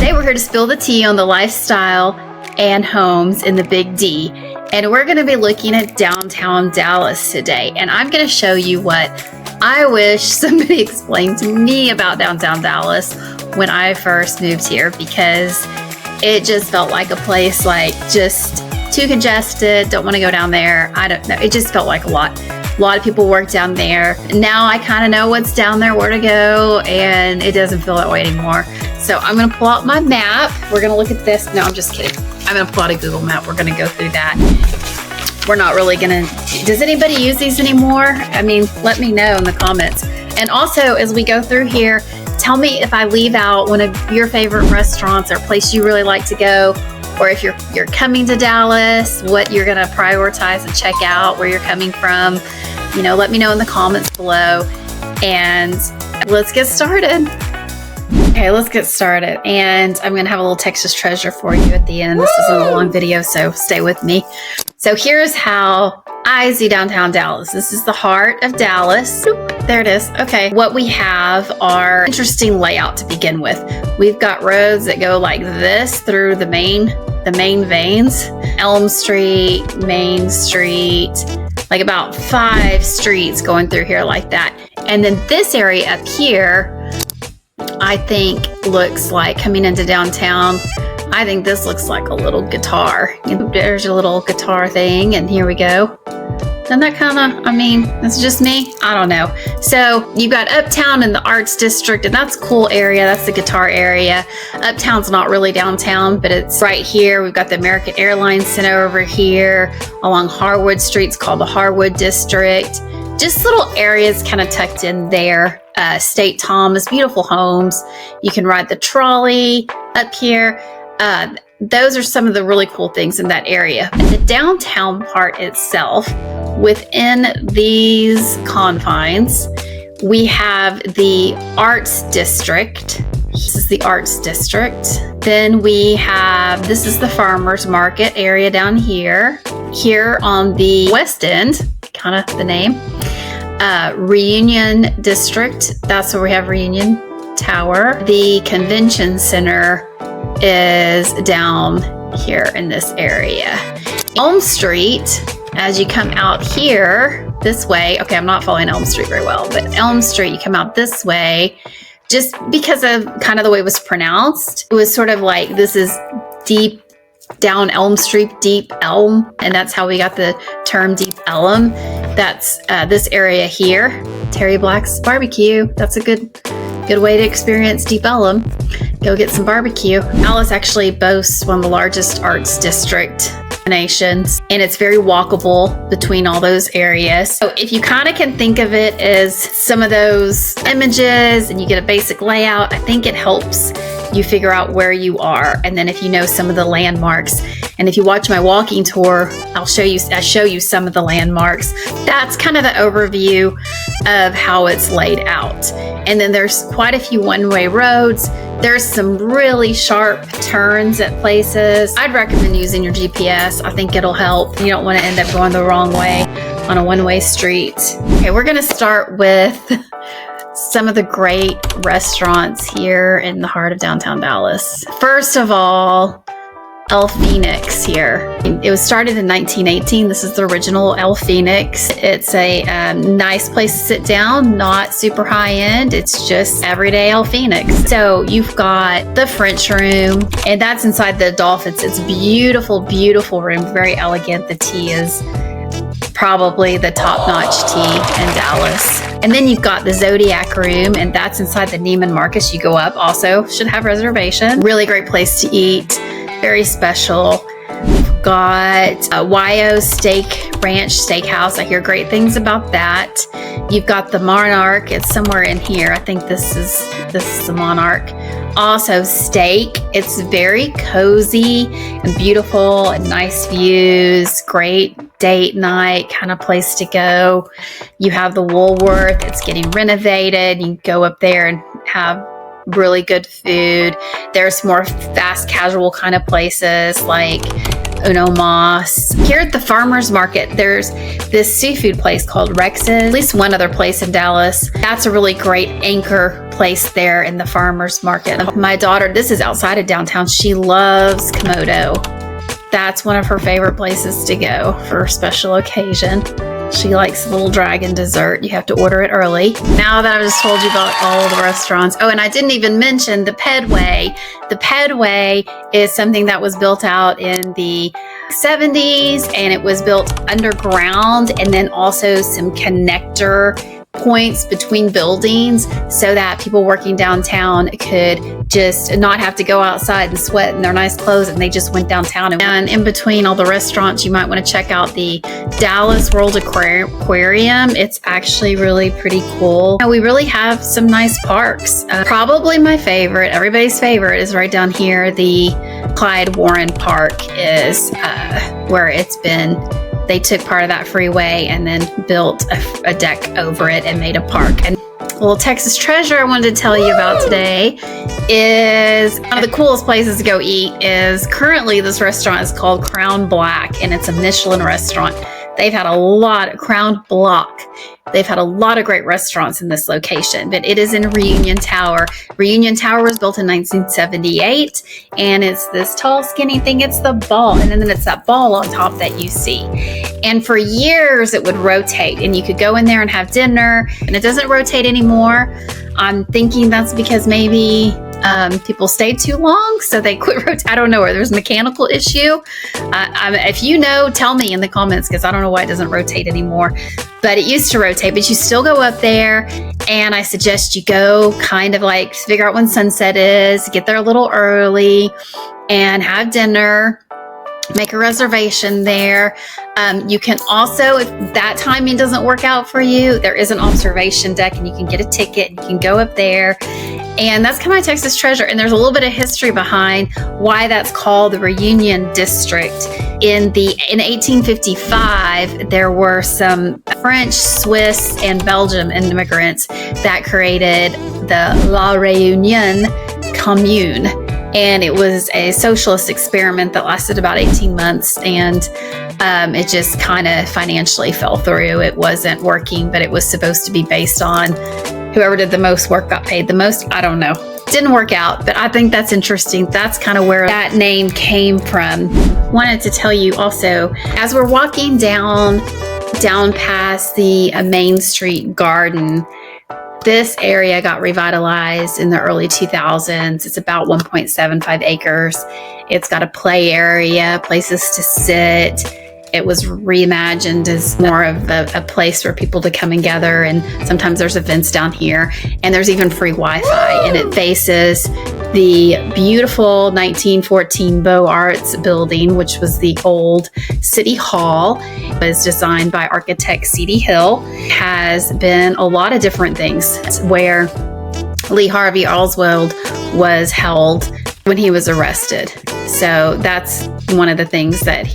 Today we're here to spill the tea on the lifestyle and homes in the Big D. And we're going to be looking at downtown Dallas today. And I'm going to show you what I wish somebody explained to me about downtown Dallas when I first moved here, because it just felt like a place like just too congested, don't want to go down there. I don't know. It just felt like a lot of people work down there. Now I kind of know what's down there, where to go, and it doesn't feel that way anymore. So I'm going to pull out my map. We're going to look at this. No, I'm just kidding. I'm going to pull out a Google map. We're going to go through that. We're not really going to, does anybody use these anymore? I mean, let me know in the comments. And also, as we go through here, tell me if I leave out one of your favorite restaurants or place you really like to go, or if you're coming to Dallas, what you're going to prioritize and check out, where you're coming from. You know, let me know in the comments below, and let's get started. Okay, let's get started. And I'm going to have a little Texas treasure for you at the end. This isn't a long video, so stay with me. So here's how I see downtown Dallas. This is the heart of Dallas. Boop, there it is. Okay, what we have are interesting layout to begin with. We've got roads that go like this through the main veins. Elm Street, Main Street, like about 5 streets going through here like that. And then this area up here, I think looks like, coming into downtown, I think this looks like a little guitar. There's a little guitar thing, and here we go. Doesn't that kind of, I mean, it's just me? I don't know. So you've got Uptown in the Arts District, and that's a cool area. That's the guitar area. Uptown's not really downtown, but it's right here. We've got the American Airlines Center over here along Harwood Street. It's called the Harwood District. Just little areas kind of tucked in there. State Thomas, beautiful homes. You can ride the trolley up here. Those are some of the really cool things in that area. The downtown part itself, within these confines, we have the Arts District. This is the Arts District. Then we have, this is the Farmers Market area down here. Here on the west end, kind of the name, Reunion District. That's where we have Reunion Tower. The Convention Center is down here in this area. Elm Street, as you come out here this way, okay, I'm not following Elm Street very well, but Elm Street, you come out this way, just because of kind of the way it was pronounced. It was sort of like, this is deep down Elm Street, Deep Ellum, and that's how we got the term Deep Ellum. That's this area here, Terry Black's Barbecue. That's a good way to experience Deep Ellum. Go get some barbecue. Dallas actually boasts one of the largest arts district nations, and it's very walkable between all those areas. So if you kind of can think of it as some of those images and you get a basic layout, I think it helps you figure out where you are. And then if you know some of the landmarks, and if you watch my walking tour, I show you some of the landmarks. That's kind of the overview of how it's laid out. And then there's quite a few one-way roads. There's some really sharp turns at places. I'd recommend using your GPS. I think it'll help. You don't want to end up going the wrong way on a one-way street. Okay, we're going to start with some of the great restaurants here in the heart of downtown Dallas. First of all, El Phoenix here. It was started in 1918. This is the original El Phoenix. It's a nice place to sit down, not super high end. It's just everyday El Phoenix. So you've got the French room, and that's inside the Dolphins. It's a beautiful, beautiful room, very elegant. The tea is probably the top-notch tea in Dallas. And then you've got the Zodiac room, and that's inside the Neiman Marcus. You go up, also should have reservation. Really great place to eat. Very special. We've got YO Steak Ranch Steakhouse. I hear great things about that. You've got the Monarch. It's somewhere in here. I think this is the Monarch. Also steak. It's very cozy and beautiful and nice views. Great date night kind of place to go. You have the Woolworth. It's getting renovated. You can go up there and have really good food. There's more fast casual kind of places like Uno Mas. Here at the Farmers Market, there's this seafood place called Rex's. At least one other place in Dallas. That's a really great anchor place there in the farmer's market. My daughter, this is outside of downtown, she loves Komodo. That's one of her favorite places to go for a special occasion. She likes little dragon dessert. You have to order it early. Now that I've just told you about all the restaurants. Oh, and I didn't even mention the Pedway. The Pedway is something that was built out in the 70s, and it was built underground, and then also some connector points between buildings so that people working downtown could just not have to go outside and sweat in their nice clothes, and they just went downtown. And in between all the restaurants, you might want to check out the Dallas World Aquarium. It's actually really pretty cool. Now, we really have some nice parks. Probably my favorite, everybody's favorite, is right down here. The Clyde Warren Park is where it's been. They took part of that freeway and then built a deck over it and made a park. And a little Texas treasure I wanted to tell you about today is one of the coolest places to go eat. Is currently this restaurant is called Crown Black, and it's a Michelin restaurant. They've had a lot of Crown Block. They've had a lot of great restaurants in this location, but it is in Reunion Tower. Reunion Tower was built in 1978, and it's this tall, skinny thing. It's the ball, and then it's that ball on top that you see. And for years, it would rotate, and you could go in there and have dinner, and it doesn't rotate anymore. I'm thinking that's because maybe people stayed too long, so they quit rotating. I don't know, or there's a mechanical issue. If you know, tell me in the comments, because I don't know why it doesn't rotate anymore. But it used to rotate, but you still go up there, and I suggest you go kind of like figure out when sunset is, get there a little early, and have dinner. Make a reservation there. You can also, if that timing doesn't work out for you, there is an observation deck, and you can get a ticket and you can go up there. And that's kind of my Texas treasure. And there's a little bit of history behind why that's called the Reunion District. In 1855, there were some French, Swiss, and Belgian immigrants that created the La Réunion Commune. And it was a socialist experiment that lasted about 18 months. And it just kind of financially fell through. It wasn't working, but it was supposed to be based on whoever did the most work got paid the most. I don't know. Didn't work out, but I think that's interesting. That's kind of where that name came from. Wanted to tell you also, as we're walking down past the Main Street Garden, this area got revitalized in the early 2000s. It's about 1.75 acres. It's got a play area, places to sit. It was reimagined as more of a place for people to come and gather, and sometimes there's events down here, and there's even free Wi-Fi, and it faces the beautiful 1914 Beaux Arts building, which was the old City Hall. It was designed by architect C.D. Hill. Has been a lot of different things, where Lee Harvey Oswald was held when he was arrested. So that's one of the things that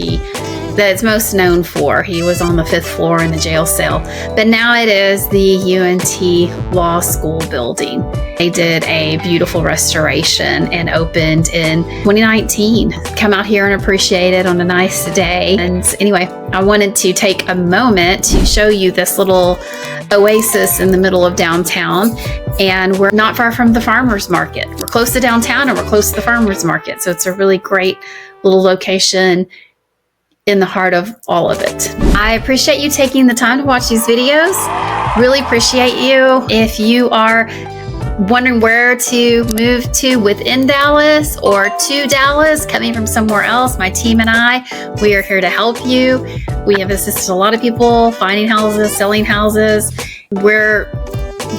it's most known for. He was on the 5th floor in the jail cell. But now it is the UNT Law School building. They did a beautiful restoration and opened in 2019. Come out here and appreciate it on a nice day. And anyway, I wanted to take a moment to show you this little oasis in the middle of downtown. And we're not far from the farmer's market. We're close to downtown, and we're close to the farmer's market. So it's a really great little location in the heart of all of it. I appreciate you taking the time to watch these videos. Really appreciate you. If you are wondering where to move to within Dallas or to Dallas, coming from somewhere else, my team and I, we are here to help you. We have assisted a lot of people finding houses, selling houses. We're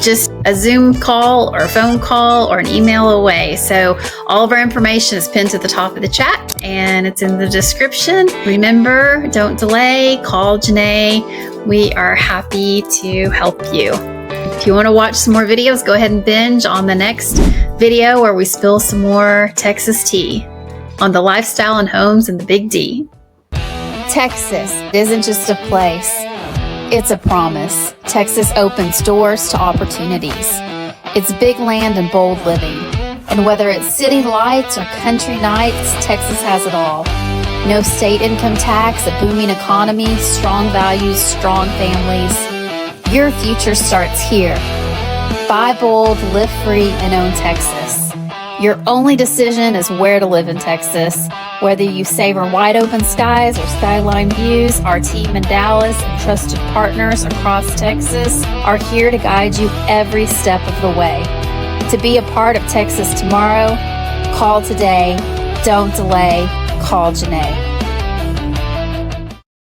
just a Zoom call or a phone call or an email away. So all of our information is pinned to the top of the chat, and it's in the description. Remember, don't delay, call Janae. We are happy to help you. If you want to watch some more videos, go ahead and binge on the next video where we spill some more Texas tea on the lifestyle and homes in the Big D. Texas isn't just a place. It's a promise. Texas opens doors to opportunities. It's big land and bold living. And whether it's city lights or country nights, Texas has it all. No state income tax, a booming economy, strong values, strong families. Your future starts here. Buy bold, live free, and own Texas. Your only decision is where to live in Texas. Whether you savor wide open skies or skyline views, our team in Dallas and trusted partners across Texas are here to guide you every step of the way. To be a part of Texas tomorrow, call today. Don't delay. Call Janae.